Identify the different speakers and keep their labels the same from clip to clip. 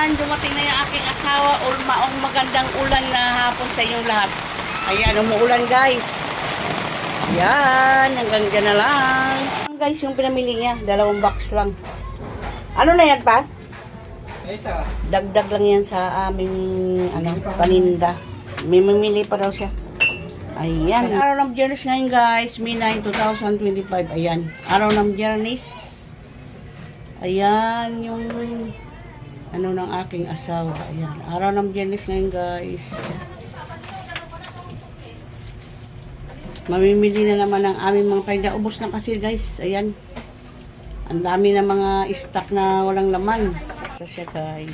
Speaker 1: Ayan, dumating na yung aking asawa. Ulmaong magandang ulan na hapon sa inyong lahat. Ayan, umuulan guys. Ayan, hanggang dyan na lang. Guys, yung pinamili niya, 2 box lang. Ano na yan pa? Dagdag lang yan sa aming paninda. May mamili pa daw siya. Ayan. Araw ng Biyernes ngayon guys. May 9, 2025. Ayan. Araw ng Biyernes. Ayan yung ng aking asawa. Ayan. Araw ng Biyernes ngayon guys. Mamimili na naman ang aming mga paninda. Ubos na kasi guys. Ayan. Ang dami na mga stock na walang laman. Ito siya guys.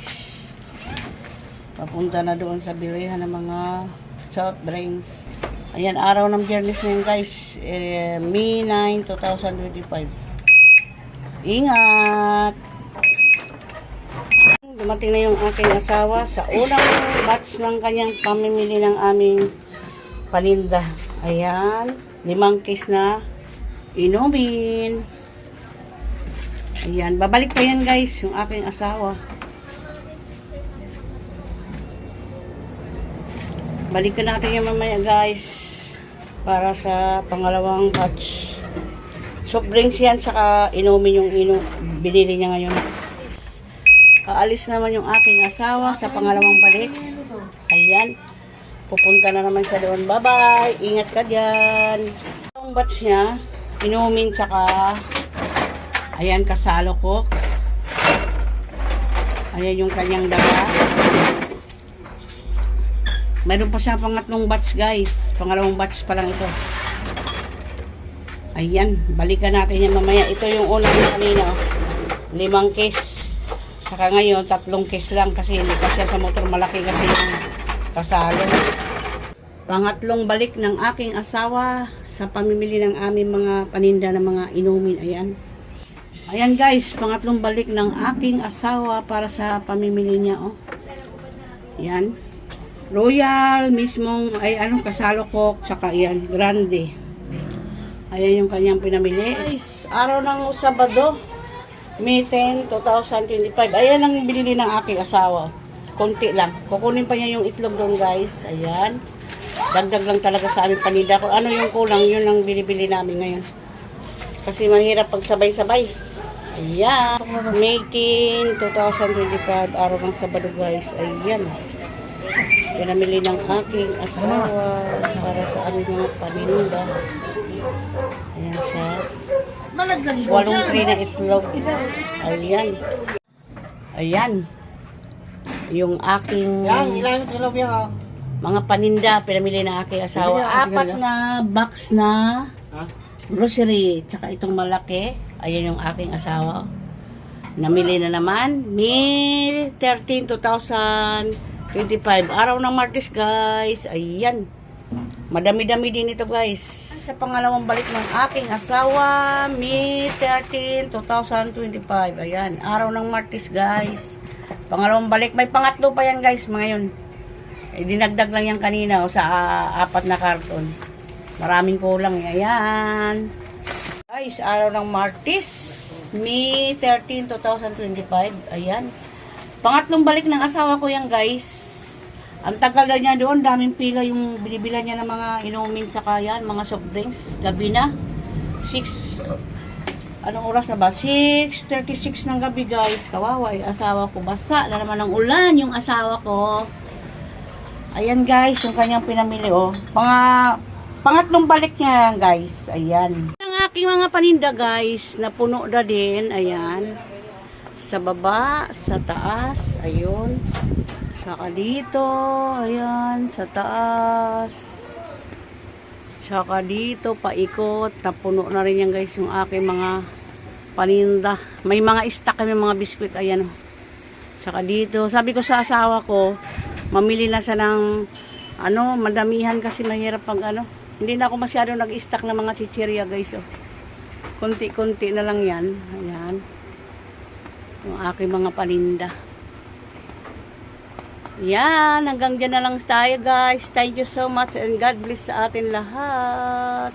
Speaker 1: Papunta na doon sa bilihan ng mga soft drinks. Ayan, araw ng Biyernes ngayon guys. May 9, 2025. Ingat! Dumating na yung aking asawa sa unang batch ng kanyang pamimili ng aming paninda. Ayan, 5 case na inumin. Ayan, babalik pa yan guys, yung aking asawa. Balikan natin yan mamaya guys, para sa pangalawang batch. Soft drinks yan, saka inumin yung binili niya ngayon. Aalis naman yung aking asawa sa pangalawang balik. Ayan. Pupunta na naman siya doon. Bye-bye. Ingat ka dyan. Yung batch niya, inumin tsaka ayan, kasalo ko. Ayan yung kanyang daga. Mayroon pa siya pangatlong batch guys. Pangalawang batch pa lang ito. Ayan. Balikan natin yan mamaya. Ito yung unang kanina. 5 case. Saka ngayon, 3 case lang kasi hindi pa siya sa motor. Malaki kasi yung kasalo. Pangatlong balik ng aking asawa sa pamimili ng aming mga paninda ng mga inumin. Ayan. Ayan guys, pangatlong balik ng aking asawa para sa pamimili niya. Oh. Ayan. Royal mismong, ay kasalo ko, saka ayan, grande. Ayan yung kanyang pinamili. Guys, araw ng Sabado, May 10, 2025. Ayan ang binili ng aking asawa. Konti lang. Kukunin pa niya yung itlog doon guys. Ayan. Dagdag lang talaga sa aming paninda. Kung ano yung kulang, yun ang binibili namin ngayon. Kasi mahirap pag sabay-sabay. Ayan. May 10, 2025. Araw ng Sabado guys. Ayan. Pinamili ng aking asawa para sa aming mga paninda. Ayan siya. 8 tray na itlog. Ayan. Ayan. Yung aking mga paninda, pinamili na aking asawa. 4 na box na grocery. Tsaka itong malaki. Ayan yung aking asawa. Namili na naman. May 13, 2025. Araw ng Martes guys. Ayan. Madami-dami din ito guys. Sa pangalawang balik ng aking asawa, May 13, 2025. Ayan, araw ng Martes guys. Pangalawang balik, may pangatlo pa yan guys, mga yun. Dinagdag lang yan kanina sa 4 na karton. Maraming kulang. Ayan. Guys, araw ng Martes, May 13, 2025. Ayan. Pangatlong balik ng asawa ko yan guys. Ang tagal na niya doon, daming pila yung binibila niya ng mga inumin sa kayan, mga soft drinks. Gabi na. 6, anong oras na ba? 6:36 ng gabi guys. Kawawa yung asawa ko. Basa na naman ng ulan yung asawa ko. Ayan guys, yung kanyang pinamili oh. Pangatlong balik niya guys. Ayan. Ang aking mga paninda guys, napuno na din. Ayan. Sa baba, sa taas. Ayun. Saka dito, ayan, sa taas. Saka dito, paikot. Napuno na rin yan guys yung aking mga paninda. May mga stock kami, mga biskwit, ayan. Saka dito, sabi ko sa asawa ko, mamili na siya ng, madamihan kasi mahirap pag Hindi na ako masyado nag-stock ng mga chichirya guys, oh. Kunti-kunti na lang yan, ayan. Yung aking mga paninda. Yan, hanggang dyan na lang tayo guys. Thank you so much and God bless sa atin lahat.